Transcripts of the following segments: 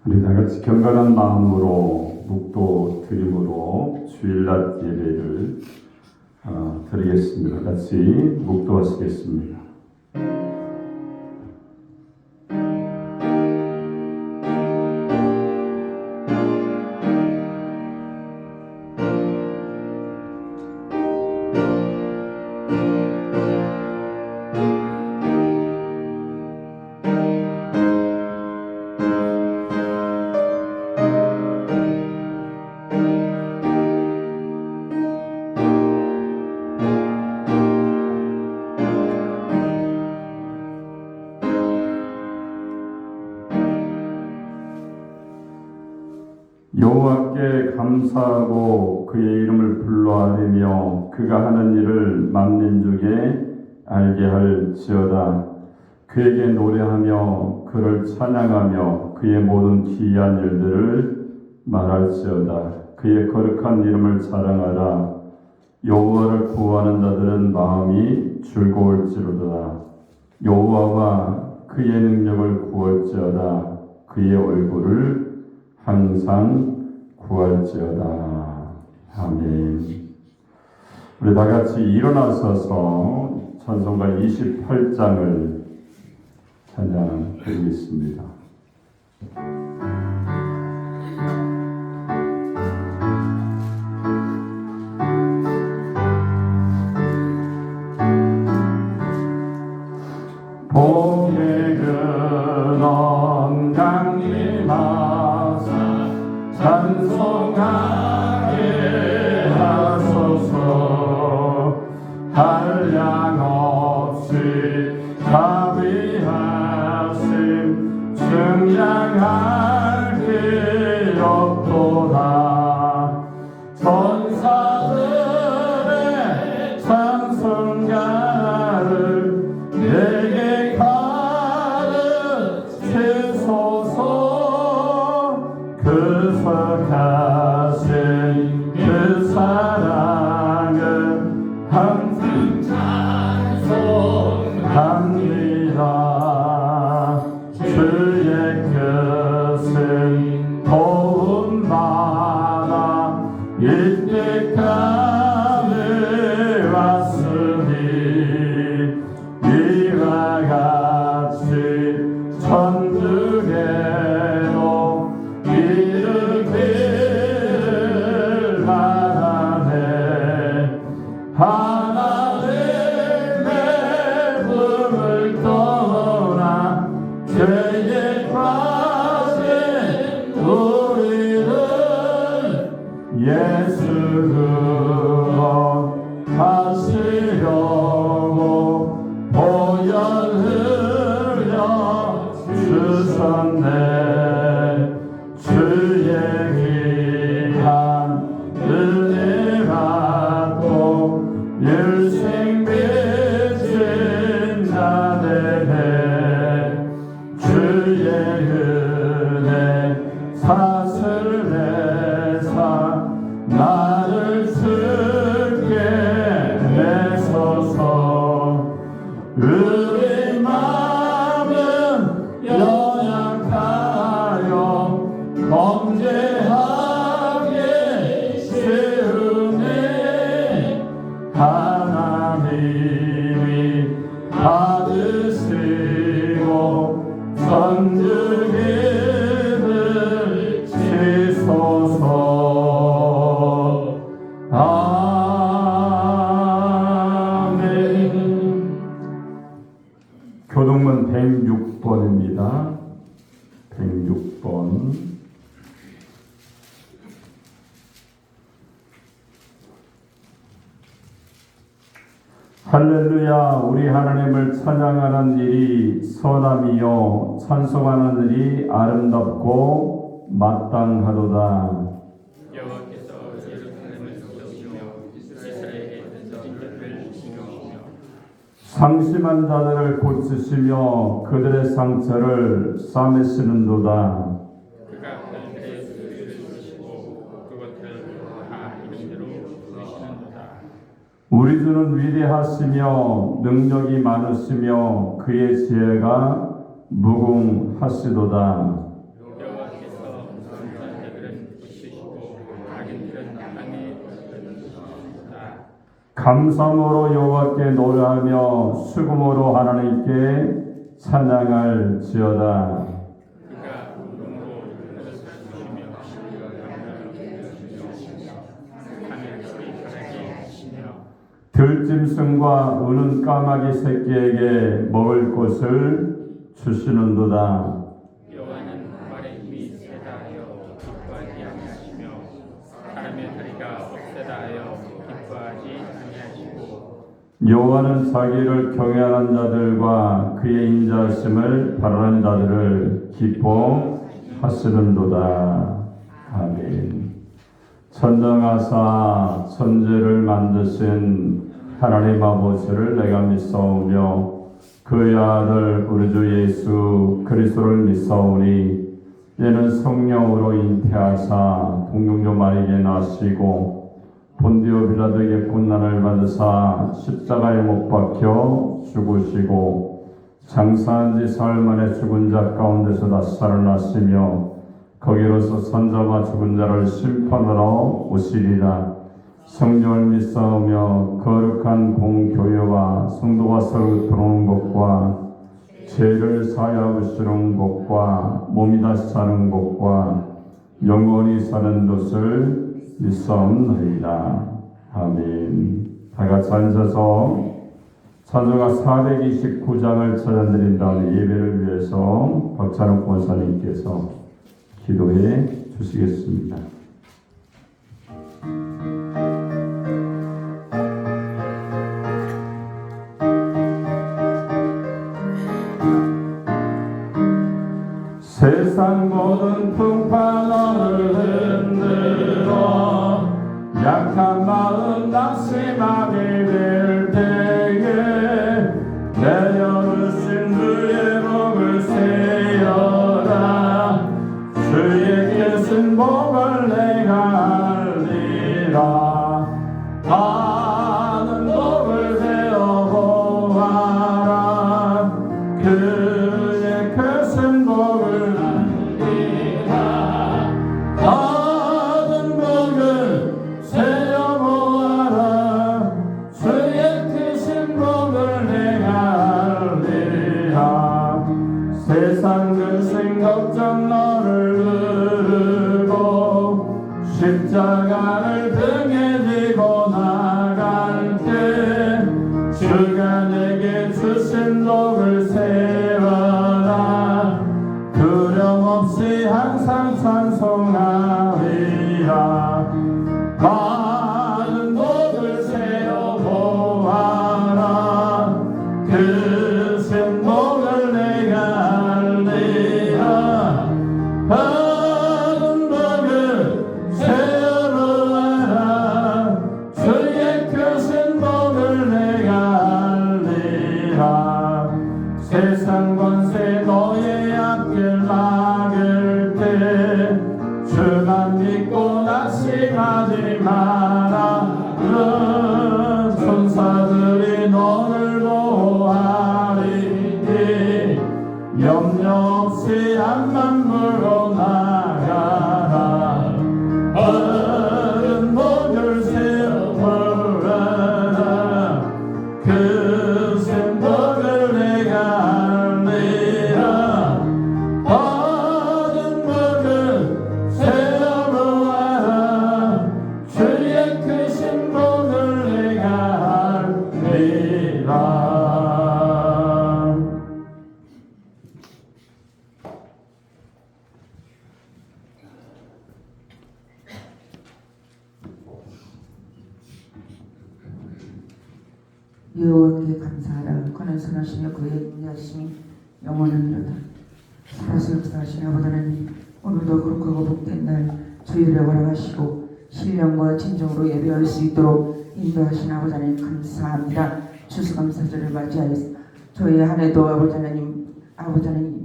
우리 다 같이 경건한 마음으로 묵도 드림으로 주일낮 예배를 드리겠습니다. 같이 묵도하시겠습니다. 여호와께 감사하고 그의 이름을 불러아뢰며 그가 하는 일을 만민족에 알게 할지어다. 그에게 노래하며 그를 찬양하며 그의 모든 기이한 일들을 말할지어다. 그의 거룩한 이름을 자랑하라. 여호와를 구하는 자들은 마음이 즐거울지로다. 여호와와 그의 능력을 구할지어다. 그의 얼굴을 항상 구할지어다. 아멘. 우리 다 같이 일어나서서 찬송가 28장을 찬양드리겠습니다. 복의 근원 강림하사 찬송하게 하소서. 한량없이 자비하심 증량할 길 없도다. 천사들의 찬송가를 내게 가르치소서. 그 선하신 그 사랑은 항상 찬송합니다. 주의 뜻은 도움받아 이때까지 왔으니 이와 같이 천국에도 이르기를 바라네. 하나님의 품을 떠나 죄에 빠진 우리를 예수 구원하시려고 보혈 흘려 주셨네. 주의 귀한 은혜 받고 일생 빚진 자 되네. 주의 은혜 사슬 내사 나를 쓰게 내소서. 우리 마음은 연약하여 범죄하기 쉬우네. 하나님이 받으시고 선주기를 치소서. 아멘. 교동문 106번입니다. 106번. 할렐루야. 우리 하나님을 찬양하는 일이 선함이요 찬송하는 일이 아름답고 마땅하도다. 여호와께서 예루살렘을 지키시며 이스라엘에게 던진 깃을 신경하시며 상심한 자들을 고치시며 그들의 상처를 싸매시는도다. 그가 하늘의 수를 주시고 그것을 다 이름대로 부르시는도다. 우리 주는 위대하시며 능력이 많으시며 그의 지혜가 무궁하시도다. 여호와께서 감사함으로 여호와께 노래하며 수금으로 하나님께 찬양할지어다. 그가 운동으로 주시며 하늘 소리결하게 하시며 들짐승과 우는 까마귀 새끼에게 먹을 것을 주시는도다. 여호와는 말에 힘이 세다 하여 기뻐하지 아니하시며 사람의 다리가 없애다 하여 기뻐하지 아니하시고 여호와는 자기를 경외하는 자들과 그의 인자하심을 바라는 자들을 기뻐하시는도다. 아멘. 천정하사 천지를 만드신 하나님 아버지를 내가 믿사오며 그의 아들 우리 주 예수 그리스도를 믿사오니 이는 성령으로 잉태하사 동정녀 마리아에게 나시고 본디오 빌라도에게 고난을 받으사 십자가에 못 박혀 죽으시고 장사한 지 사흘 만에 죽은 자 가운데서 다시 살아나시며 거기로서 산자와 죽은 자를 심판하러 오시리라. 성령을 믿사오며 거룩한 공교회와 성도가 서로 들어오는 것과 죄를 사하시는 것과 몸이 다시 사는 것과 영원히 사는 것을 믿사옵나이다. 아멘. 다 같이 앉아서 찬송가 429장을 찬양드린 다음에 예배를 위해서 박찬욱 권사님께서 기도해 주시겠습니다. 세상 모든 풍파 너를 흔들어 약한 마음 낙심하게 될 때에 내려주신 주의 복을 세어라. 주의 계신 복을 내가 알리라. 많은 복을 세어보아라. 그의 크신 복을 알리라. 많은 복을 세어보아라. 주의 크신 복을 내가 알리라. 세상 근심 걱정 너를 누르고 십자가를 등에 지고 나갈 때 주가 내게 주신 복을 세워라. 두려움없이 항상 찬송하리라. 많은 복을 세어보아라. 크신 복을 내가 알리라. 많은 복을 세어보아라. 주의 크신 복을 내가 알리라. 세상 권세 너의 앞길 막을 때 주만 믿고 낙심하지 마라. 천사들이 너를 보호하리니 염려 없이 앞만 보고 나가라. 많은 복을 세어보아라. 크신 복을 내가 알리라. 많은 복을 세어보아라. 주의 크신 복을 내가 알리라. 여호와께 감사하라. 그는 선하시며 그의 인자하심이 영원하니로다. 살아서 역사하신 아버지 하나님, 오늘도 거룩하고 복된 날 주일에 허락하시고 신령과 진정으로 예배할 수 있도록 인도하신 아버지 하나님 감사합니다. 추수감사절을 맞이하여 저희 한 해도 아버지 하나님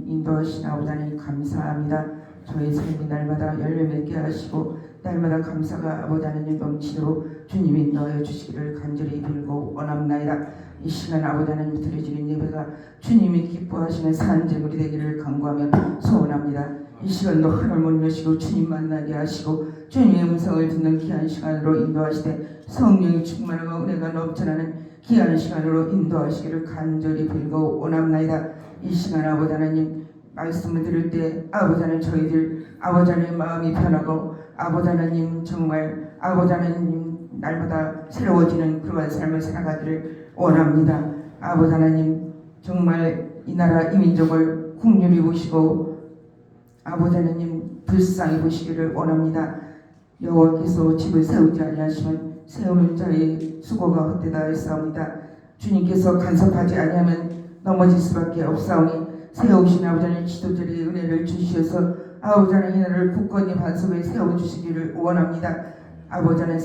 인도하신 아버지 하나님 감사합니다. 저희 삶이 날마다 열매 맺게 하시고 날마다 감사가 아버지 하나님 넘치도록 주님이 인도하여 주시기를 간절히 빌고 원합나이다. 이 시간 아버지 하나님 드려지는 예배가 주님이 기뻐하시는 산제물이 되기를 간구하며 소원합니다. 이 시간도 하늘 문 여시고 주님 만나게 하시고 주님의 음성을 듣는 귀한 시간으로 인도하시되 성령이 충만하고 은혜가 넘쳐나는 귀한 시간으로 인도하시기를 간절히 빌고 원합나이다. 이 시간 아버지 하나님 말씀을 들을 때 아버지 하나님 저희들 아버지 하나님 마음이 편하고 아버지 하나님 정말 아버지 하나님 날마다 새로워지는 그러한 삶을 살아가기를 원합니다. 아버지 하나님 정말 이 나라 이 민족을 긍휼히 보시고 아버지 하나님 불쌍히 보시기를 원합니다. 여호와께서 집을 세우지 아니하시면 세우는 자의 수고가 헛되다 했사옵니다. 주님께서 간섭하지 아니하면 넘어질 수밖에 없사오니 세우신 아버지 하나님 지도자의 은혜를 주시어서 아버지 하나님 이 나라를 굳건히 반석에 세워주시기를 원합니다. 아버지 하나님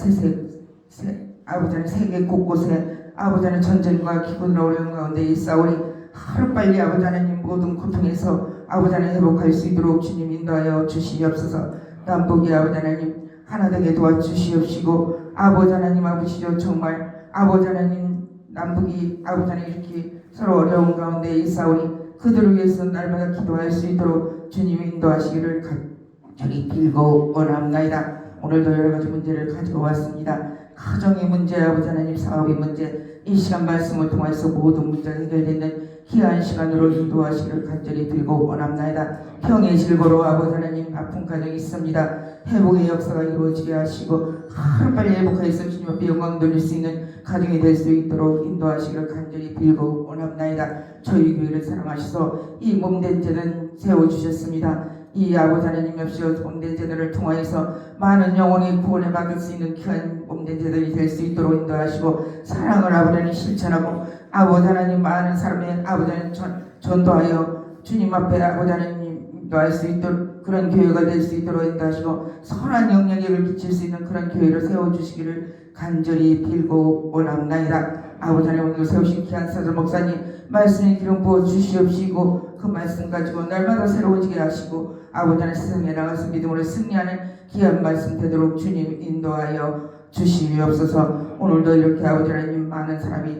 아버지 하나님 세계 곳곳에 아버지 하나님 전쟁과 기근과 어려움 가운데 있사오니 하루빨리 아버지 하나님 모든 고통에서 아버지 하나님 회복할 수 있도록 주님 인도하여 주시옵소서. 남북이 아버지 하나님 하나 되게 도와주시옵시고 아버지 하나님 아버지죠 정말 아버지 하나님 남북이 아버지 하나님 이렇게 서로 어려운 가운데 있사오니 그들을 위해서 날마다 기도할 수 있도록 주님 인도하시기를 간절히 빌고 원합나이다. 오늘도 여러 가지 문제를 가지고 왔습니다. 가정의 문제, 아버지 하나님 사업의 문제, 이 시간 말씀을 통해서 모든 문제가 해결되는 귀한 시간으로 인도하시기를 간절히 빌고 원합나이다. 평의 질고로 아버지 하나님 아픈 가정이 있습니다. 회복의 역사가 이루어지게 하시고 하루빨리 회복하여서 주님 앞에 영광 돌릴 수 있는 가정이 될 수 있도록 인도하시기를 간절히 빌고 원합나이다. 저희 교회를 사랑하셔서 이 몸된 제는 세워주셨습니다. 이 아버지 하나님 없이 몸된 제들을 통하여서 많은 영혼이 구원에 받을 수 있는 귀한 몸된 제들이 될 수 있도록 인도하시고 사랑을 아버지 하나님 실천하고 아버지 하나님 많은 사람의 아버지 하나님 전도하여 주님 앞에 아버지 하나님 인도할 수 있도록 그런 교회가 될 수 있도록 인도하시고 선한 영향력을 끼칠 수 있는 그런 교회를 세워주시기를 간절히 빌고 원합나이다. 아버지 하나님 오늘 세우신 귀한 사도 목사님 말씀의 기름 부어 주시옵시고 그 말씀 가지고 날마다 새로워지게 하시고 아버지 하나님 세상에 나가서 믿음으로 승리하는 귀한 말씀 되도록 주님 인도하여 주시옵소서. 오늘도 이렇게 아버지 하나님 많은 사람이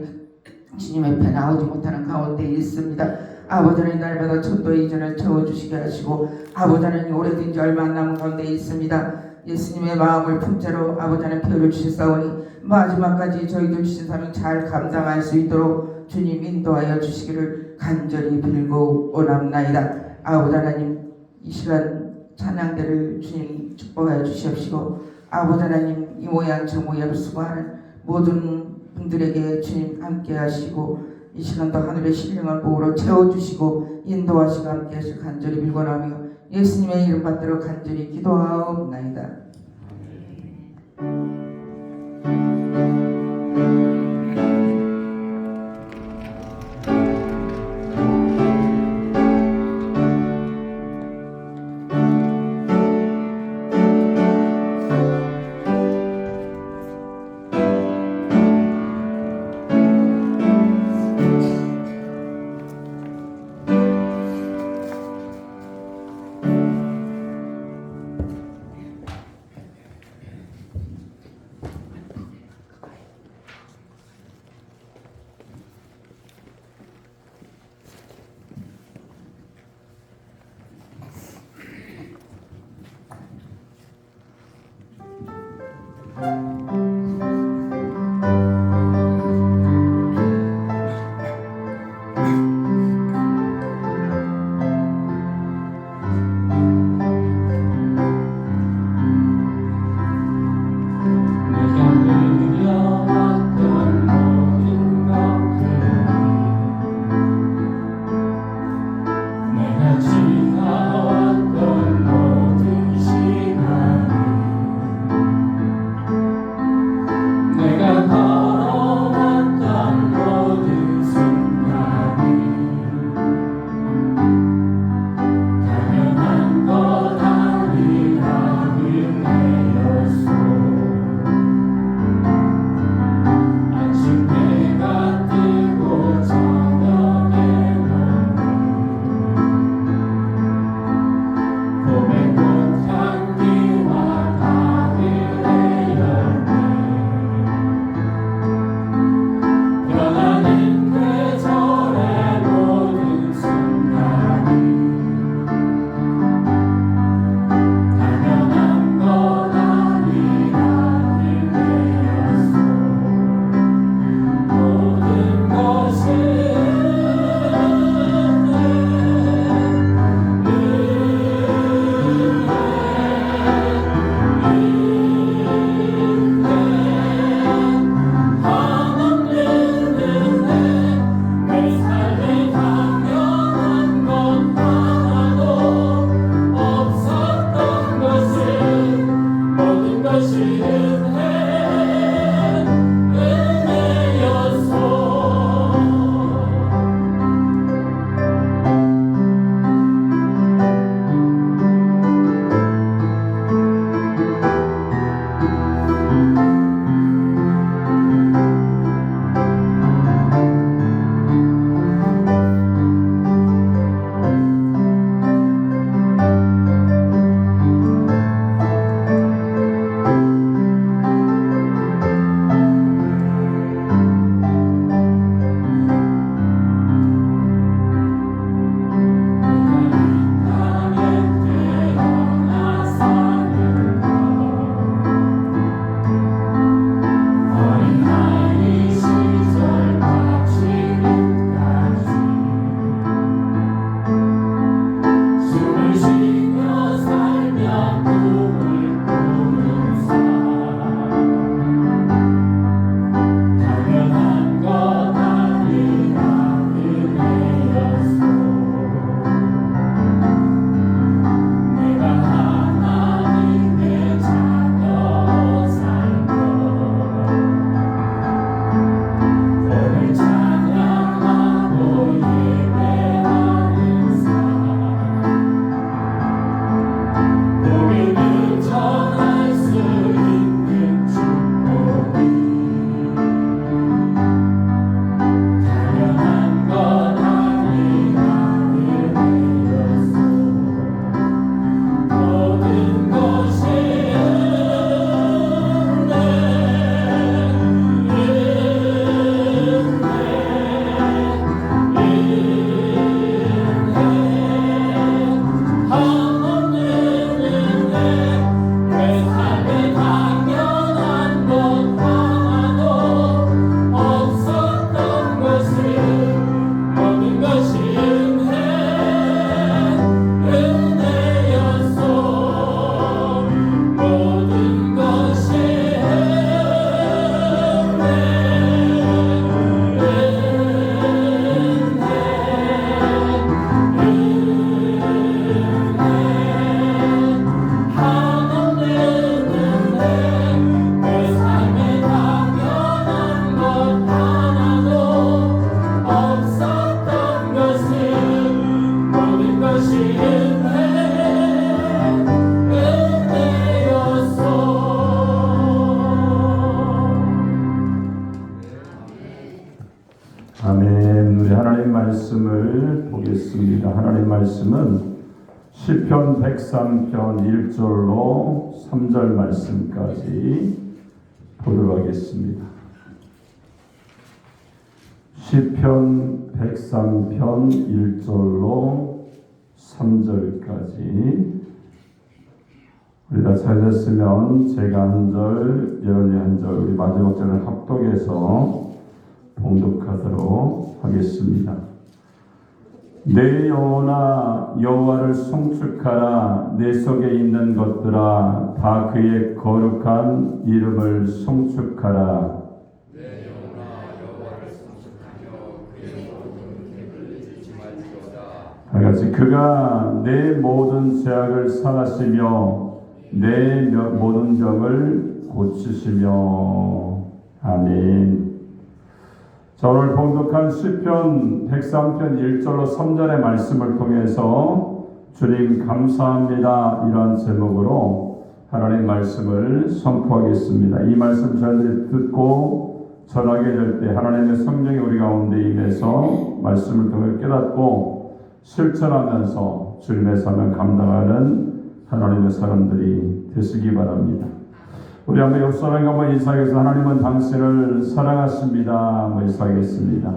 주님 앞에 나오지 못하는 가운데 있습니다. 아버지 하나님 날마다 전도의 이전을 채워주시게 하시고 아버지 하나님 오래된 지 얼마 안 남은 가운데 있습니다. 예수님의 마음을 품자로 아버지 하나님 표를 주셨사오니 마지막까지 저희들 주신 사명 잘 감당할 수 있도록 주님 인도하여 주시기를 간절히 빌고 원합나이다. 아버지 하나님 이 시간 찬양대를 주님 축복하여 주시옵시고 아버지 하나님 이 모양 저 모양을 수고하는 모든 분들에게 주님 함께 하시고 이 시간도 하늘의 신령한 복으로 채워주시고 인도하시고 함께 하시고 간절히 빌고나며 예수님의 이름 받들어 간절히 기도하옵나이다. 말씀을 보겠습니다. 하나님 말씀은 시편 103편 1절로 3절 말씀까지 보도록 하겠습니다. 시편 103편 1절로 3절까지 우리 다 찾았으면 제가 한 절, 여러분이 한 절, 우리 마지막 절을 합독해서 봉독하도록 하겠습니다. 내 영혼아 여호와를 송축하라. 내 속에 있는 것들아 다 그의 거룩한 이름을 송축하라. 내 영혼아 여호와를 송축하며 그의 모든 계획을 잊지 말지어다. 다 같이 그가 내 모든 죄악을 사하시며 내 모든 병을 고치시며. 아멘. 자, 오늘 봉독한 시편 103편 1절로 3절의 말씀을 통해서 주님 감사합니다 이런 제목으로 하나님 말씀을 선포하겠습니다. 이 말씀 저희들이 듣고 전하게 될 때 하나님의 성령이 우리 가운데 임해서 말씀을 통해 깨닫고 실천하면서 주님의 삶을 감당하는 하나님의 사람들이 되시기 바랍니다. 우리 한번 옆 사람과 한번 인사해서 하나님은 당신을 사랑하십니다. 한번 인사하겠습니다.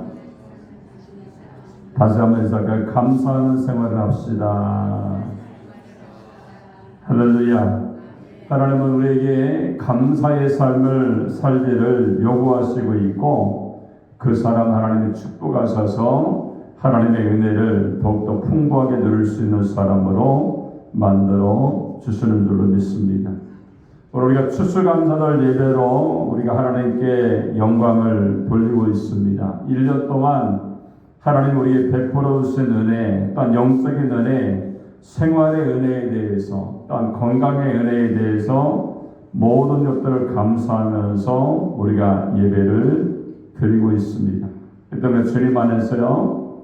다시 한번 인사할까요? 감사하는 생활을 합시다. 할렐루야. 하나님은 우리에게 감사의 삶을 살기를 요구하시고 있고 그 사람 하나님이 축복하셔서 하나님의 은혜를 더욱더 풍부하게 누릴 수 있는 사람으로 만들어 주시는 줄로 믿습니다. 오늘 우리가 추수감사절 예배로 우리가 하나님께 영광을 돌리고 있습니다. 1년 동안 하나님 우리에게 베풀어 주신 은혜, 또한 영적인 은혜, 생활의 은혜에 대해서, 또한 건강의 은혜에 대해서 모든 것들을 감사하면서 우리가 예배를 드리고 있습니다. 그 때문에 주님 안에서요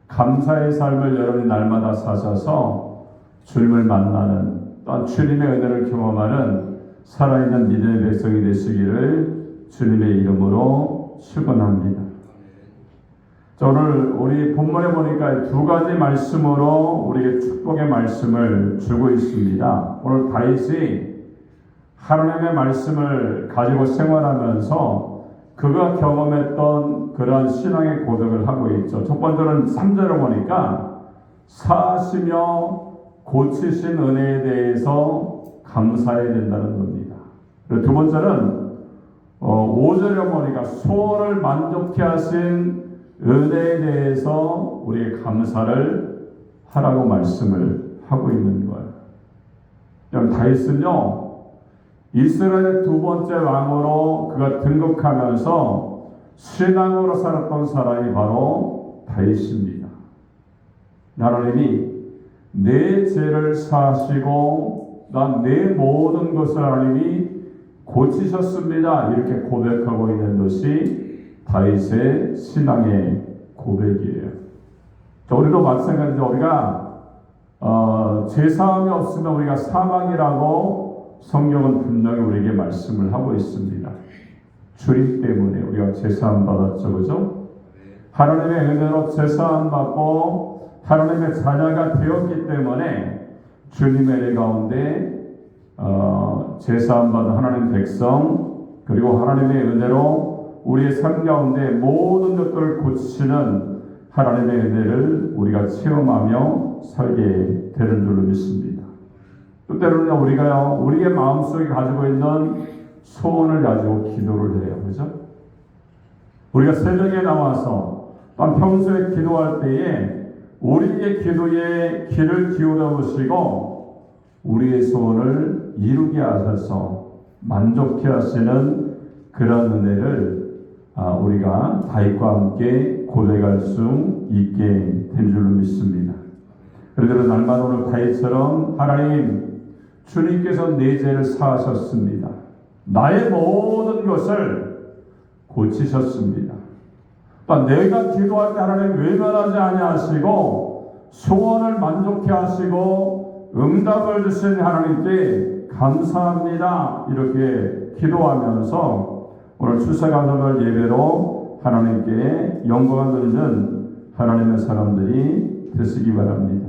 감사의 삶을 여러분이 날마다 사셔서 주님을 만나는, 또한 주님의 은혜를 경험하는 살아있는 믿음의 백성이 되시기를 주님의 이름으로 축원합니다. 자, 오늘 우리 본문에 보니까 두 가지 말씀으로 우리에게 축복의 말씀을 주고 있습니다. 오늘 다윗이 하나님의 말씀을 가지고 생활하면서 그가 경험했던 그러한 신앙의 고백을 하고 있죠. 첫 번째는 3절을 보니까 사하시며 고치신 은혜에 대해서 감사해야 된다는 겁니다. 두 번째는 5절에 보니까 소원을 만족케 하신 은혜에 대해서 우리의 감사를 하라고 말씀을 하고 있는 거예요. 다윗은요 이스라엘의 두 번째 왕으로 그가 등극하면서 신앙으로 살았던 사람이 바로 다윗입니다. 하나님이 내 죄를 사하시고 난 내 모든 것을 하나님이 고치셨습니다. 이렇게 고백하고 있는 것이 다윗의 신앙의 고백이에요. 자, 우리도 마찬가지죠. 우리가 죄사함이 없으면 우리가 사망이라고 성경은 분명히 우리에게 말씀을 하고 있습니다. 주님 때문에 우리가 죄사함 받았죠, 그죠? 하나님의 은혜로 죄사함 받고 하나님의 자녀가 되었기 때문에 주님의 은혜 가운데 제사함 받은 하나님 백성, 그리고 하나님의 은혜로 우리의 삶 가운데 모든 것들을 고치시는 하나님의 은혜를 우리가 체험하며 살게 되는 줄로 믿습니다. 또 때로는 우리가요 우리의 마음속에 가지고 있는 소원을 가지고 기도를 해요. 그죠? 우리가 새벽에 나와서 또한 평소에 기도할 때에 우리의 기도에 귀를 기울여 보시고 우리의 소원을 이루게 하셔서 만족케 하시는 그런 은혜를 우리가 다윗과 함께 고백할 수 있게 된 줄로 믿습니다. 그래서 날마다 오늘 다윗처럼 하나님 주님께서 내 죄를 사하셨습니다. 나의 모든 것을 고치셨습니다. 내가 기도할 때 하나님 외면하지 아니하시고 소원을 만족케 하시고 응답을 주신 하나님께 감사합니다. 이렇게 기도하면서 오늘 추수감사절 예배로 하나님께 영광을 드리는 하나님의 사람들이 되시기 바랍니다.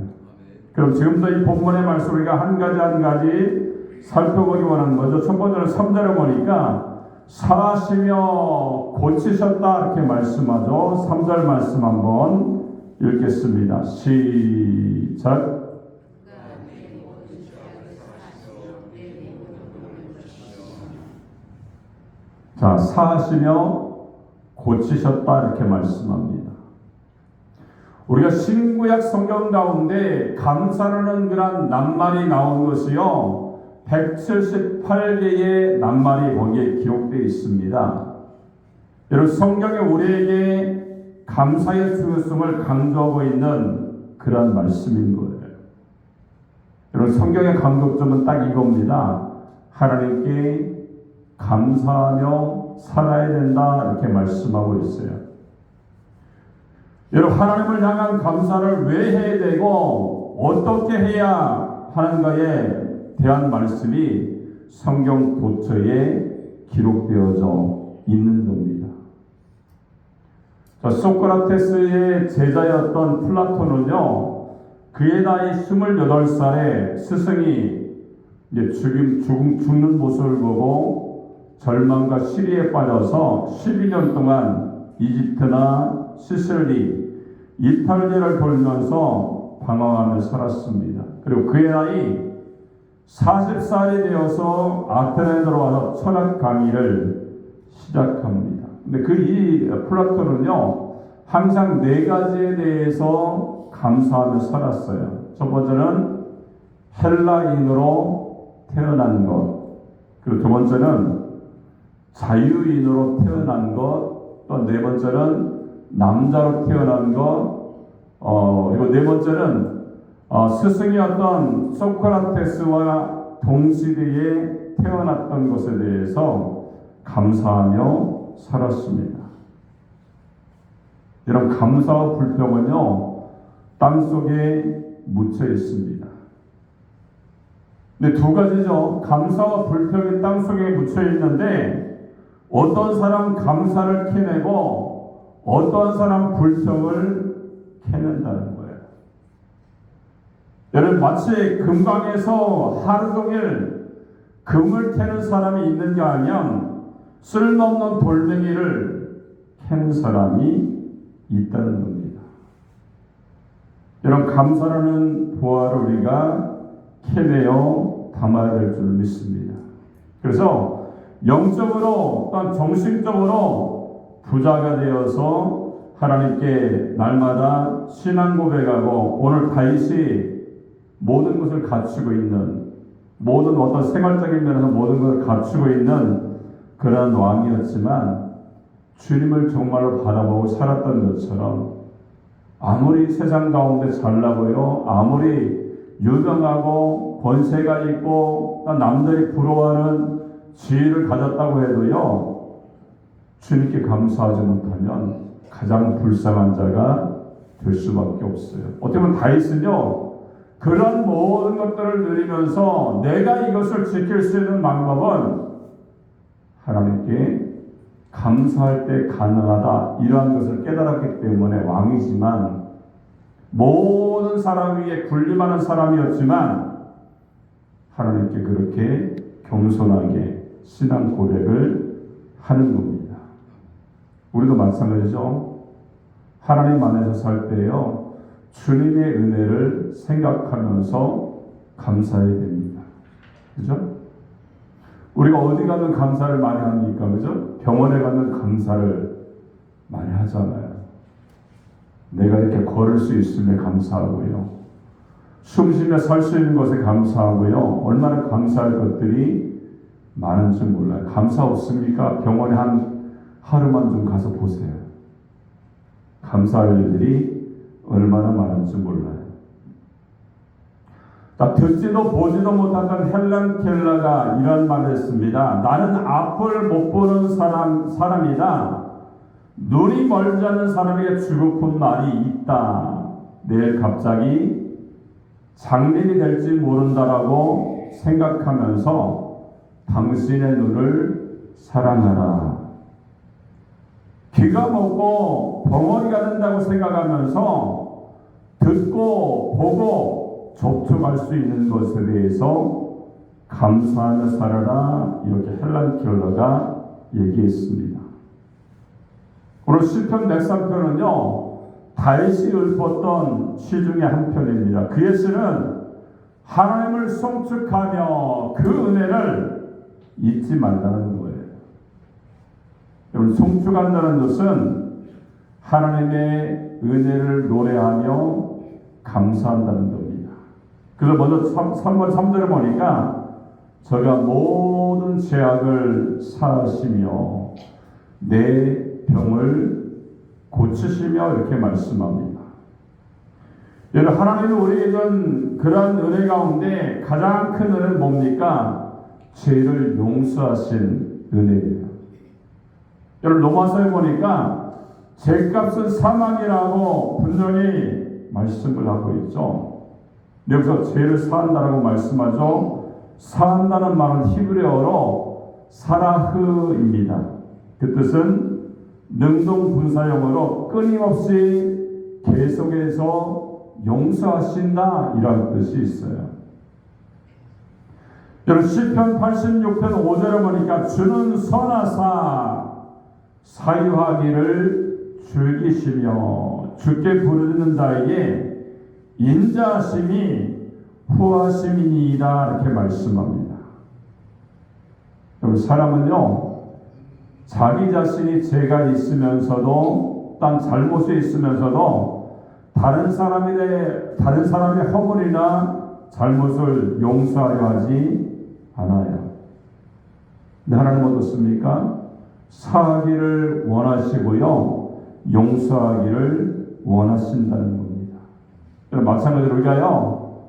그럼 지금도 이 본문의 말씀 우리가 한 가지 한 가지 살펴보기 원하는 거죠. 첫 번째는 3절에 보니까 사하시며 고치셨다 이렇게 말씀하죠. 3절 말씀 한번 읽겠습니다. 시작. 자, 사하시며 고치셨다 이렇게 말씀합니다. 우리가 신구약 성경 가운데 감사라는 그런 낱말이 나온 것이요 178개의 낱말이 거기에 기록되어 있습니다. 여러분 성경에 우리에게 감사의 중요성을 강조하고 있는 그런 말씀인 거예요. 여러분 성경의 강조점은 딱 이겁니다. 하나님께 감사하며 살아야 된다 이렇게 말씀하고 있어요. 여러분 하나님을 향한 감사를 왜 해야 되고 어떻게 해야 하는가에 대한 말씀이 성경 도처에 기록되어져 있는 겁니다. 소크라테스의 제자였던 플라톤은요, 그의 나이 28살에 스승이 이제 죽는 모습을 보고 절망과 시리에 빠져서 12년 동안 이집트나 시슬리, 이탈리아를 돌면서 방황하며 살았습니다. 그리고 그의 나이 40살이 되어서 아테네에 들어와서 철학 강의를 시작합니다. 근데 이 플라톤은요, 항상 4가지에 대해서 감사하며 살았어요. 첫 번째는 헬라인으로 태어난 것, 그리고 두 번째는 자유인으로 태어난 것, 또 4번째는 남자로 태어난 것, 그리고 4번째는 스승이었던 소크라테스와 동시대에 태어났던 것에 대해서 감사하며 살았습니다. 여러분 감사와 불평은요 땅속에 묻혀 있습니다. 근데 2가지죠. 감사와 불평이 땅속에 묻혀 있는데 어떤 사람 감사를 캐내고 어떤 사람 불평을 캐낸다는 거예요. 여러분 마치 금강에서 하루 종일 금을 캐는 사람이 있는가 하면 쓸모없는 돌멩이를 캐는 사람이 있다는 겁니다. 이런 감사라는 보화를 우리가 캐내어 담아야 될 줄 믿습니다. 그래서 영적으로 또한 정신적으로 부자가 되어서 하나님께 날마다 신앙 고백하고 오늘 다윗이 모든 것을 갖추고 있는 모든 어떤 생활적인 면에서 모든 것을 갖추고 있는 그러한 왕이었지만 주님을 정말로 바라보고 살았던 것처럼 아무리 세상 가운데 잘나고요 아무리 유명하고 권세가 있고 남들이 부러워하는 지위를 가졌다고 해도요 주님께 감사하지 못하면 가장 불쌍한 자가 될 수밖에 없어요. 어떻게 보면 다윗은요 그런 모든 것들을 누리면서 내가 이것을 지킬 수 있는 방법은 하나님께 감사할 때 가능하다 이러한 것을 깨달았기 때문에 왕이지만 모든 사람 위에 군림하는 사람이었지만 하나님께 그렇게 겸손하게 신앙 고백을 하는 겁니다. 우리도 마찬가지죠. 하나님 안에서 살 때요 주님의 은혜를 생각하면서 감사해야 됩니다. 그죠? 우리가 어디 가면 감사를 많이 합니까? 그죠? 병원에 가면 감사를 많이 하잖아요. 내가 이렇게 걸을 수 있음에 감사하고요. 숨 쉬며 살 수 있는 것에 감사하고요. 얼마나 감사할 것들이 많은지 몰라요. 감사 없습니까? 병원에 한 하루만 좀 가서 보세요. 감사할 일들이 얼마나 많은지 몰라요. 듣지도 보지도 못하던 헬렌 켈러가 이런 말을 했습니다. 나는 앞을 못 보는 사람이다. 눈이 멀지 않은 사람에게 주고픈 말이 있다. 내일 갑자기 장님이 될지 모른다라고 생각하면서 당신의 눈을 사랑하라. 귀 귀가 먹고 벙어리가 된다고 생각하면서 듣고 보고 접촉할 수 있는 것에 대해서 감사하며 살아라, 이렇게 헬란 켈러가 얘기했습니다. 그리고 시편 103편은요 다윗이 읊었던 시 중에 한 편입니다. 그의 시는 하나님을 송축하며 그 은혜를 잊지 말라는 거예요. 여러분, 송축한다는 것은 하나님의 은혜를 노래하며 감사한다는 겁니다. 그래서 먼저 3번 3절에 보니까 저가 모든 죄악을 사하시며 내 병을 고치시며 이렇게 말씀합니다. 여러분, 하나님이 우리에게 준 그러한 은혜 가운데 가장 큰 은혜는 뭡니까? 죄를 용서하신 은혜예요. 여러분, 로마서에 보니까 죄값은 사망이라고 분명히 말씀을 하고 있죠. 여기서 죄를 사한다라고 말씀하죠. 사한다는 말은 히브리어로 사라흐입니다. 그 뜻은 능동분사형으로 끊임없이 계속해서 용서하신다, 이런 뜻이 있어요. 여러분, 시편 86편 5절에 보니까 주는 선하사 사유하기를 즐기시며 주께 부르짖는 자에게 인자하심이 후하심이니이다, 이렇게 말씀합니다. 여러분, 사람은요 자기 자신이 죄가 있으면서도 딴 잘못이 있으면서도 다른 사람의 허물이나 잘못을 용서하려 하지 않아요. 근데 하나님은 어떻습니까? 사하기를 원하시고요 용서하기를 원하신다는 겁니다. 마찬가지로 우리가요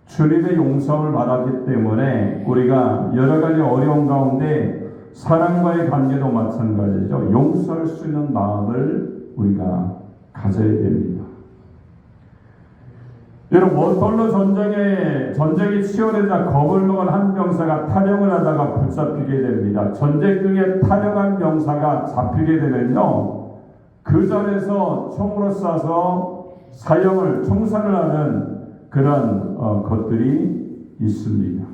주님의 용서를 받았기 때문에 우리가 여러 가지 어려운 가운데 사람과의 관계도 마찬가지죠. 용서할 수 있는 마음을 우리가 가져야 됩니다. 여러분, 워털로 전쟁이 치열해지자 겁을 먹은 한 병사가 탈영을 하다가 붙잡히게 됩니다. 전쟁 중에 탈영한 병사가 잡히게 되면요 그 자리에서 총으로 쏴서 총살을 하는 그런 것들이 있습니다.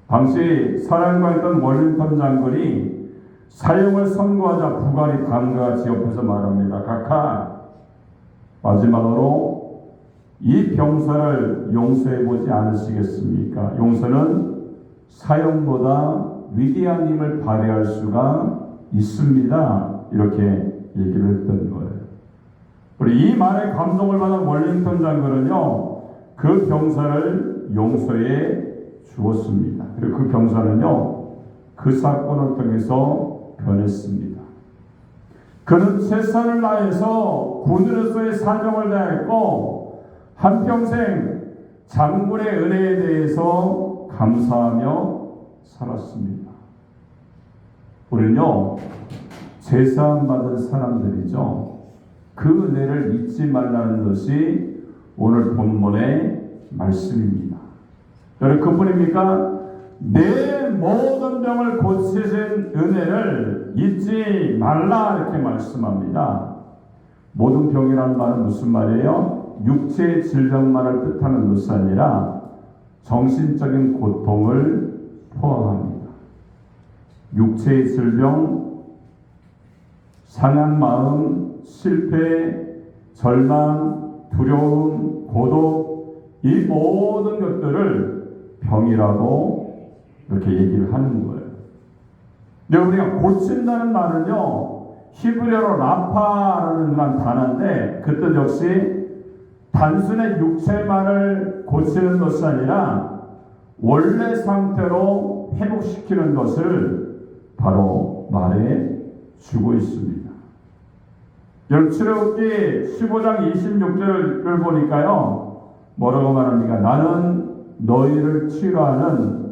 당시 사령관이었던 월링턴 장군이 사형을 선고하자 부관이 다음과 같이 옆에서 말합니다. 각하, 마지막으로 이 병사를 용서해보지 않으시겠습니까? 용서는 사형보다 위대한 힘을 발휘할 수가 있습니다. 이렇게 얘기를 했던 거예요. 그리고 이 말에 감동을 받은 월링턴 장군은요 그 병사를 용서해 주었습니다. 그리고 그 병사는요 그 사건을 통해서 변했습니다. 그는 최선을 다해서 군으로서의 사명을 다했고 한평생 장군의 은혜에 대해서 감사하며 살았습니다. 우리는요 제사함 받은 사람들이죠. 그 은혜를 잊지 말라는 것이 오늘 본문의 말씀입니다. 여러분, 그뿐입니까? 내 모든 병을 고치신 은혜를 잊지 말라, 이렇게 말씀합니다. 모든 병이라는 말은 무슨 말이에요? 육체의 질병만을 뜻하는 것이 아니라 정신적인 고통을 포함합니다. 육체의 질병, 상한 마음, 실패, 절망, 두려움, 고독, 이 모든 것들을 병이라고 이렇게 얘기를 하는 거예요. 근데 우리가 고친다는 말은요 히브리어로 라파라는 단어인데 그 뜻 역시 단순히 육체만을 고치는 것이 아니라 원래 상태로 회복시키는 것을 바로 말해 주고 있습니다. 여러분, 출애굽기 15장 26절을 보니까요 뭐라고 말합니까? 나는 너희를 치료하는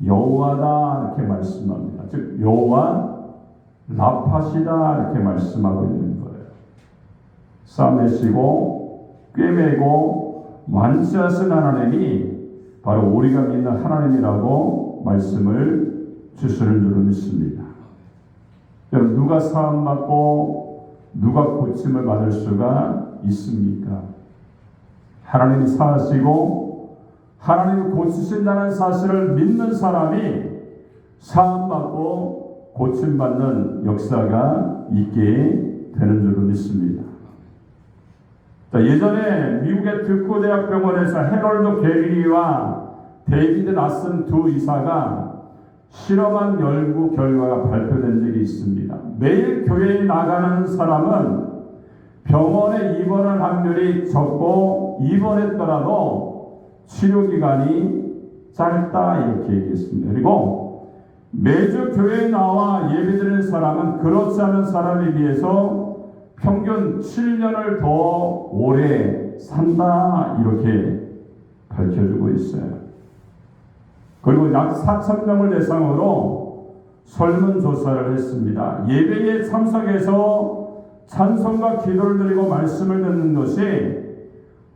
여호와다, 이렇게 말씀합니다. 즉 여호와 라파시다, 이렇게 말씀하고 있는 거예요. 싸매시고 꿰매고 완치하신 하나님이 바로 우리가 믿는 하나님이라고 말씀을 주시는 줄을 믿습니다. 여러분, 누가 사함받고 누가 고침을 받을 수가 있습니까? 하나님이 사하시고 하나님이 고치신다는 사실을 믿는 사람이 사함받고 고침받는 역사가 있게 되는 줄로 믿습니다. 자, 예전에 미국의 듀크대학병원에서 해롤드 게리와 데이비드 나슨 두 의사가 실험한 연구 결과가 발표된 적이 있습니다. 매일 교회에 나가는 사람은 병원에 입원할 확률이 적고 입원했더라도 치료기간이 짧다 이렇게 얘기했습니다. 그리고 매주 교회에 나와 예배드리는 사람은 그렇지 않은 사람에 비해서 평균 7년을 더 오래 산다 이렇게 밝혀주고 있어요. 그리고 약 4,000명을 대상으로 설문조사를 했습니다. 예배에 참석해서 찬송과 기도를 드리고 말씀을 듣는 것이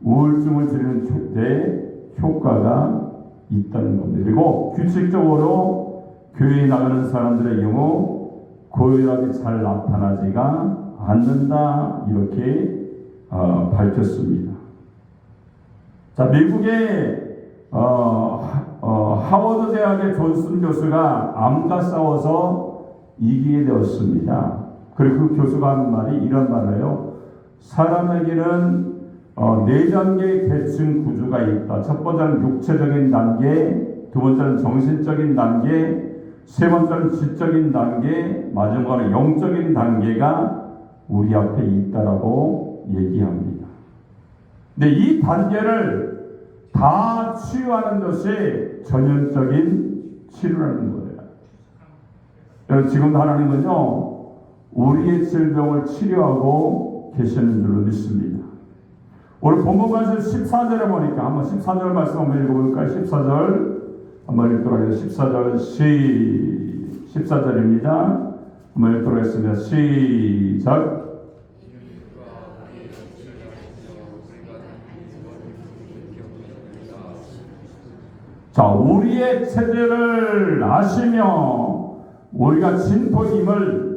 우울증을 줄이는 데 효과가 있다는 겁니다. 그리고 규칙적으로 교회에 나가는 사람들의 경우 고혈압이 잘 나타나지가 않는다 이렇게 밝혔습니다. 자, 미국의 하워드 대학의 존슨 교수가 암과 싸워서 이기게 되었습니다. 그리고 그 교수가 하는 말이 이런 말이에요. 사람에게는 4단계의 계층 구조가 있다. 첫 번째는 육체적인 단계, 두 번째는 정신적인 단계, 세 번째는 지적인 단계, 마지막으로 영적인 단계가 우리 앞에 있다라고 얘기합니다. 근데 이 단계를 다 치유하는 것이 전형적인 치료라는 거예요. 여러분, 지금도 하나님은요, 우리의 질병을 치료하고 계시는 줄로 믿습니다. 오늘 본문 말씀 14절에 보니까 한번 14절 말씀 한번 읽어볼까요? 14절 한번 읽도록 하겠습니다. 14절 14절입니다. 한번 읽도록 하겠습니다. 시작. 자, 우리의 체질을 아시며 우리가 진토임을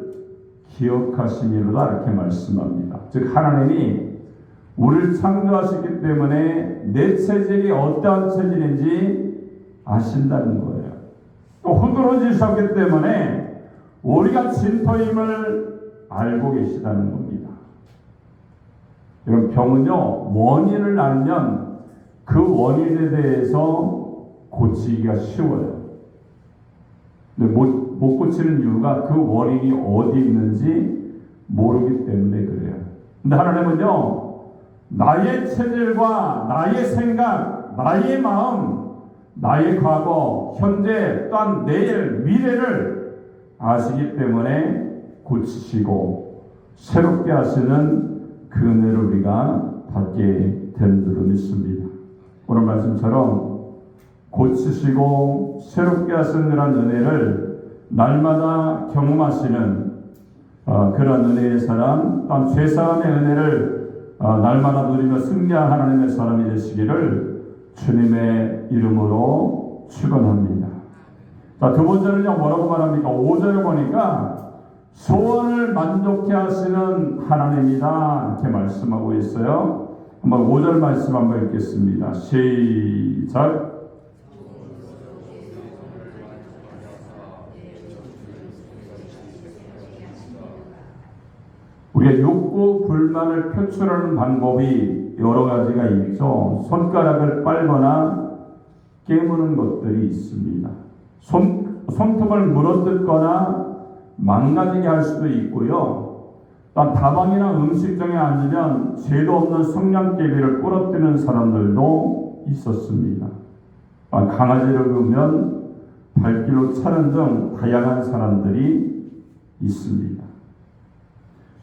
기억하시미로다 이렇게 말씀합니다. 즉 하나님이 우리를 창조하셨기 때문에 내 체질이 어떠한 체질인지 아신다는 거예요. 또 흐드러지셨기 때문에 우리가 진토임을 알고 계시다는 겁니다. 여러분, 병은요, 원인을 알면 그 원인에 대해서 고치기가 쉬워요. 근데 못 고치는 이유가 그 원인이 어디 있는지 모르기 때문에 그래요. 근데 하나님은요, 나의 체질과 나의 생각, 나의 마음, 나의 과거, 현재, 또한 내일, 미래를 아시기 때문에 고치시고 새롭게 하시는 그 은혜를 우리가 받게 된 줄로 믿습니다. 오늘 말씀처럼 고치시고 새롭게 하시는 그런 은혜를 날마다 경험하시는 그런 은혜의 사람, 또한 죄사함의 은혜를 날마다 누리며 승리한 하나님의 사람이 되시기를 주님의 이름으로 축원합니다. 자, 두 번째는요, 뭐라고 말합니까? 5절에 보니까 소원을 만족케 하시는 하나님이다 이렇게 말씀하고 있어요. 한번 5절 말씀 한번 읽겠습니다. 시작. 우리가 욕구 불만을 표출하는 방법이 여러 가지가 있죠. 손가락을 빨거나 깨무는 것들이 있습니다. 손톱을 물어뜯거나 망가지게 할 수도 있고요. 또 다방이나 음식점에 앉으면 죄도 없는 성냥개비를 부러뜨리는 사람들도 있었습니다. 강아지를 보면 발길로 차는 등 다양한 사람들이 있습니다.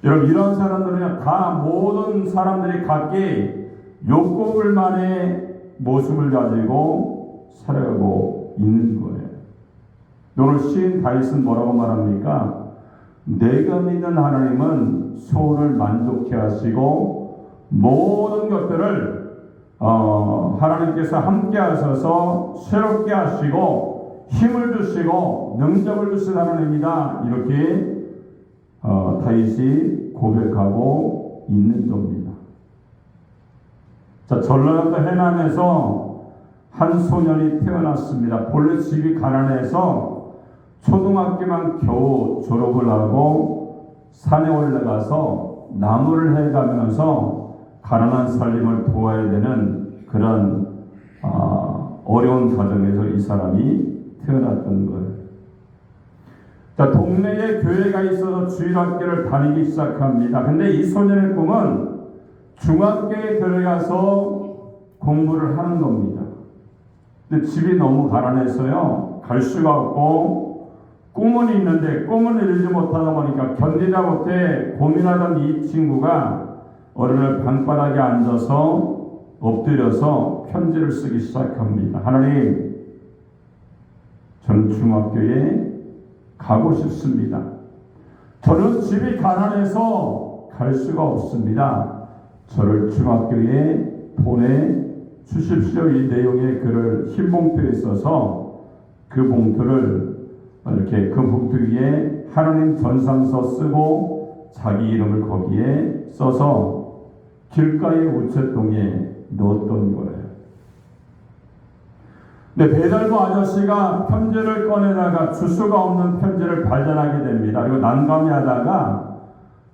여러분, 이런 사람들은 다 모든 사람들이 각기 욕구불만의 모습을 가지고 살아가고 있는 거예요. 오늘 시인 다윗은 뭐라고 말합니까? 내가 믿는 하나님은 소원을 만족케 하시고 모든 것들을 하나님께서 함께 하셔서 새롭게 하시고 힘을 주시고 능력을 주신 하나님이다 이렇게 다윗이 고백하고 있는 겁니다. 자, 전라남도 해남에서 한 소년이 태어났습니다. 본래 집이 가난해서 초등학교만 겨우 졸업을 하고 산에 올라가서 나무를 해가면서 가난한 살림을 도와야 되는 그런 어려운 가정에서 이 사람이 태어났던 거예요. 자, 동네에 교회가 있어서 주일학교를 다니기 시작합니다. 근데 이 소년의 꿈은 중학교에 들어가서 공부를 하는 겁니다. 근데 집이 너무 가난해서요, 갈 수가 없고, 꿈은 있는데 꿈은 이루지 못하다 보니까 견디다 못해 고민하던 이 친구가 어느 날 방바닥에 앉아서 엎드려서 편지를 쓰기 시작합니다. 하나님, 저는 중학교에 가고 싶습니다. 저는 집이 가난해서 갈 수가 없습니다. 저를 중학교에 보내주십시오. 이 내용의 글을 흰 봉투에 써서 그 봉투를 이렇게 그 봉투 위에 하나님 전상서 쓰고 자기 이름을 거기에 써서 길가의 우체통에 넣었던 거예요. 근데 배달부 아저씨가 편지를 꺼내다가 주소가 없는 편지를 발견하게 됩니다. 그리고 난감해하다가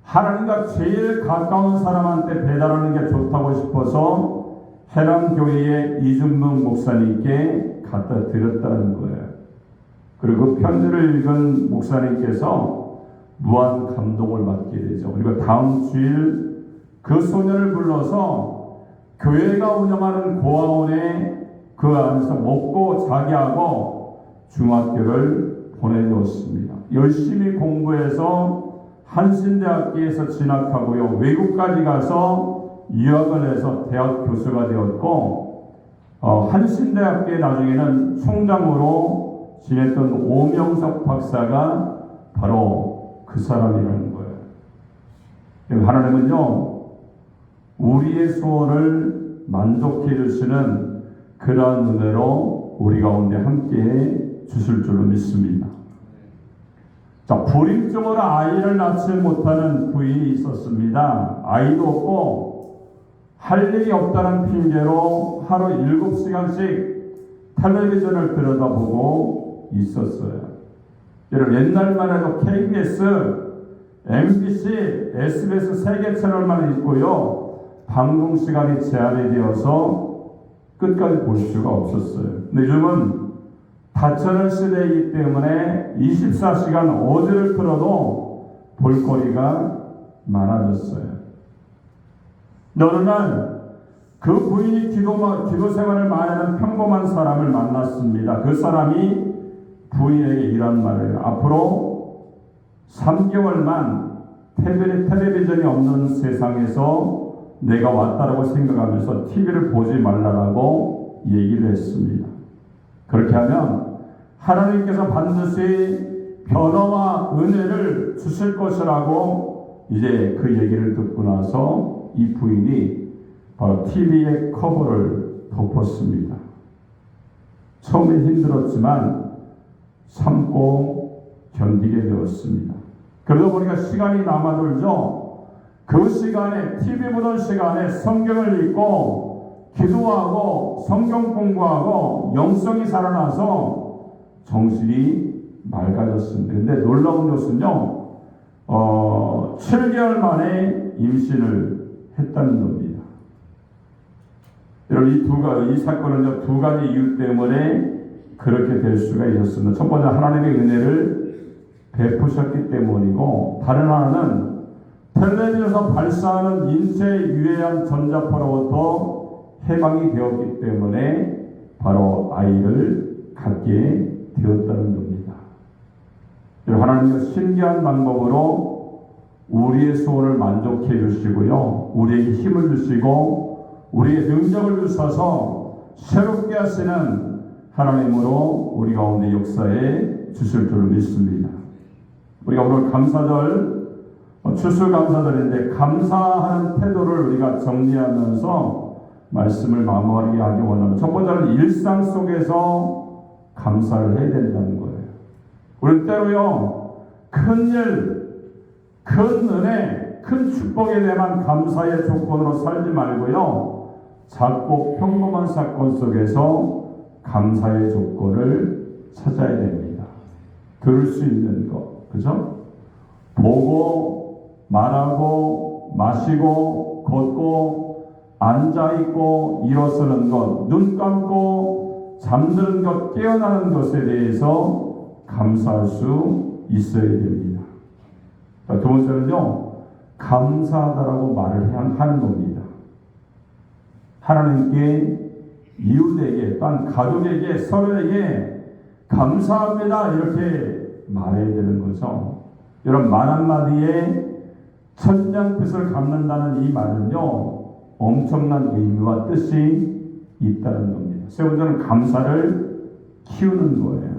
하나님과 제일 가까운 사람한테 배달하는 게 좋다고 싶어서 해남교회의 이준봉 목사님께 갖다 드렸다는 거예요. 그리고 그 편지를 읽은 목사님께서 무한 감동을 받게 되죠. 그리고 다음 주일 그 소년을 불러서 교회가 운영하는 고아원에 그 안에서 먹고 자게 하고 중학교를 보내주었습니다. 열심히 공부해서 한신대학교에서 진학하고요, 외국까지 가서 유학을 해서 대학 교수가 되었고, 한신대학교에 나중에는 총장으로 지냈던 오명석 박사가 바로 그 사람이라는 거예요. 하나님은요, 우리의 소원을 만족해 주시는 그러한 은혜로 우리 가운데 함께해 주실 줄로 믿습니다. 자, 불임증으로 아이를 낳지 못하는 부인이 있었습니다. 아이도 없고 할 일이 없다는 핑계로 하루 7시간씩 텔레비전을 들여다보고 있었어요. 여러분, 옛날만 해도 KBS, MBC, SBS 3개 채널만 있고요, 방송 시간이 제한이 되어서 끝까지 볼 수가 없었어요. 근데 요즘은 다채로운 시대이기 때문에 24시간 어디를 틀어도 볼거리가 많아졌어요. 어느 날 그 부인이 기도 생활을 많이 하는 평범한 사람을 만났습니다. 그 사람이 부인에게 이런 말을, 앞으로 3개월만 텔레비전이 없는 세상에서 내가 왔다라고 생각하면서 TV를 보지 말라라고 얘기를 했습니다. 그렇게 하면 하나님께서 반드시 변화와 은혜를 주실 것이라고 이제 그 얘기를 듣고 나서 이 부인이 바로 TV의 커버를 덮었습니다. 처음에 힘들었지만 참고 견디게 되었습니다. 그러다 보니까 시간이 남아들죠. 그 시간에, TV 보던 시간에 성경을 읽고 기도하고 성경 공부하고 영성이 살아나서 정신이 맑아졌습니다. 근데 놀라운 것은요, 7개월 만에 임신을 했다는 겁니다. 여러분, 이 사건은요, 2가지 이유 때문에 그렇게 될 수가 있었습니다. 첫 번째, 하나님의 은혜를 베푸셨기 때문이고, 다른 하나는 텔레비전에서 발사하는 인체 유해한 전자파로부터 해방이 되었기 때문에 바로 아이를 갖게 되었다는 겁니다. 하나님은 신기한 방법으로 우리의 소원을 만족해 주시고요, 우리에게 힘을 주시고 우리의 능력을 주셔서 새롭게 하시는 하나님으로 우리 가운데 역사에 주실 줄 믿습니다. 우리가 오늘 감사절, 추수감사절인데 감사하는 태도를 우리가 정리하면서 말씀을 마무리하기 원합니다. 첫 번째는 일상 속에서 감사를 해야 된다는 거예요. 우리 때로요, 큰일, 큰 은혜, 큰 축복에 대한 감사의 조건으로 살지 말고요. 작고 평범한 사건 속에서 감사의 조건을 찾아야 됩니다. 들을 수 있는 것, 그죠? 보고, 말하고, 마시고, 걷고, 앉아있고, 일어서는 것, 눈 감고, 잠드는 것, 깨어나는 것에 대해서 감사할 수 있어야 됩니다. 두 번째는요, 감사하다라고 말을 하는 겁니다. 하나님께, 이웃에게, 또한 가족에게, 서로에게 감사합니다 이렇게 말해야 되는 거죠. 여러분, 말 한마디에 천냥빚을 갚는다는 이 말은요, 엄청난 의미와 뜻이 있다는 겁니다. 세 번째는 감사를 키우는 거예요.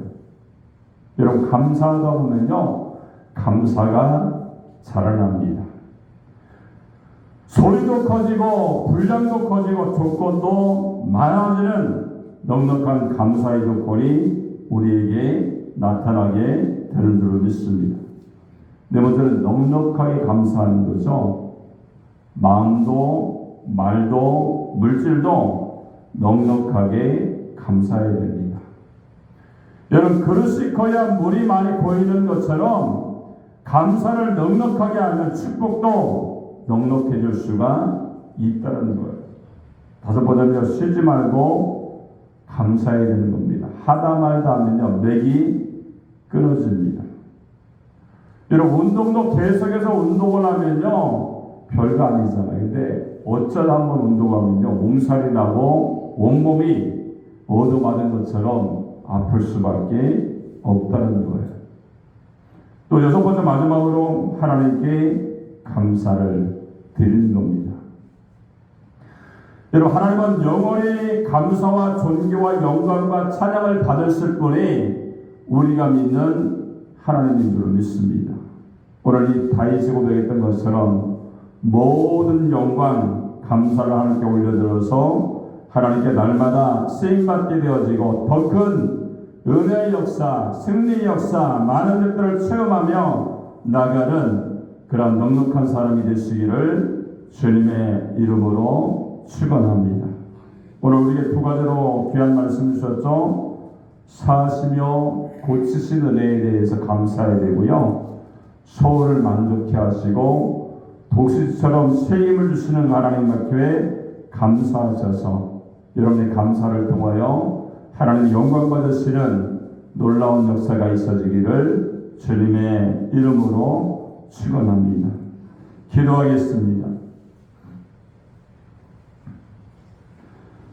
여러분, 감사하다 보면요, 감사가 자라납니다. 소리도 커지고 분량도 커지고 조건도 많아지는 넉넉한 감사의 조건이 우리에게 나타나게 되는 줄로 믿습니다. 네 번째는 넉넉하게 감사하는 거죠. 마음도 말도 물질도 넉넉하게 감사해야 됩니다. 여러분, 그릇이 커야 물이 많이 고이는 것처럼 감사를 넉넉하게 하면 축복도 넉넉해질 수가 있다는 거예요. 다섯 번째는요, 쉬지 말고 감사해야 되는 겁니다. 하다 말다 하면요, 맥이 끊어집니다. 여러분, 운동도 계속해서 운동을 하면요, 별거 아니잖아요. 근데 어쩌다 한번 운동하면요, 몸살이 나고 온몸이 얻어맞은 것처럼 아플 수밖에 없다는 거예요. 또 여섯 번째 마지막으로 하나님께 감사를 드리는 겁니다. 여러분, 하나님은 영원히 감사와 존귀와 영광과 찬양을 받으실 분이 우리가 믿는 하나님인 줄 믿습니다. 오늘 이 다윗이 고백했던 것처럼 모든 영광, 감사를 하나님께 올려들어서 하나님께 날마다 쓰임받게 되어지고 더 큰 은혜의 역사, 승리의 역사, 많은 것들을 체험하며 나가는 그런 넉넉한 사람이 되시기를 주님의 이름으로 축원합니다. 오늘 우리에게 두 가지로 귀한 말씀 주셨죠. 사시며 고치신 은혜에 대해서 감사해야 되고요. 소원을 만족케 하시고 독수리처럼 새 힘을 주시는 하나님 앞에 감사하셔서 여러분의 감사를 통하여 하나님의 영광 받으시는 놀라운 역사가 있어지기를 주님의 이름으로 축원합니다. 기도하겠습니다.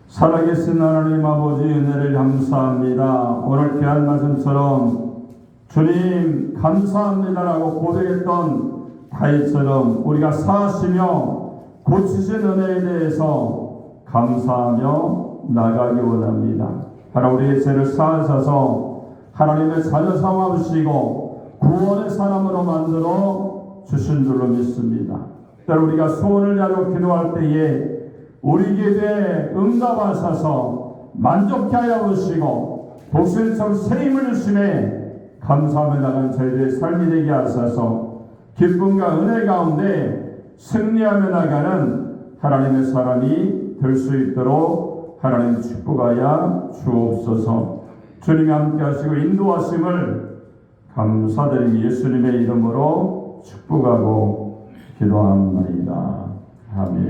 살아계신 하나님 아버지, 은혜를 감사합니다. 오늘 귀한 말씀처럼 주님 감사합니다라고 고백했던 다윗처럼 우리가 사시며 고치신 은혜에 대해서 감사하며 나가기 원합니다. 하나님, 우리의 죄를 사하셔서 하나님의 자녀 삼아주시고 구원의 사람으로 만들어 주신 줄로 믿습니다. 때로 우리가 소원을 가지고 기도할 때에 우리에게 응답하셔서 만족케 하여 주시고 독수리처럼 새 힘을 주심에 감사하며 나가는 저희들의 삶이 되게 하셔서 기쁨과 은혜 가운데 승리하며 나가는 하나님의 사람이 될 수 있도록 하나님 축복하여 주옵소서. 주님이 함께 하시고 인도하심을 감사드리며 예수님의 이름으로 축복하고 기도합니다. 아멘.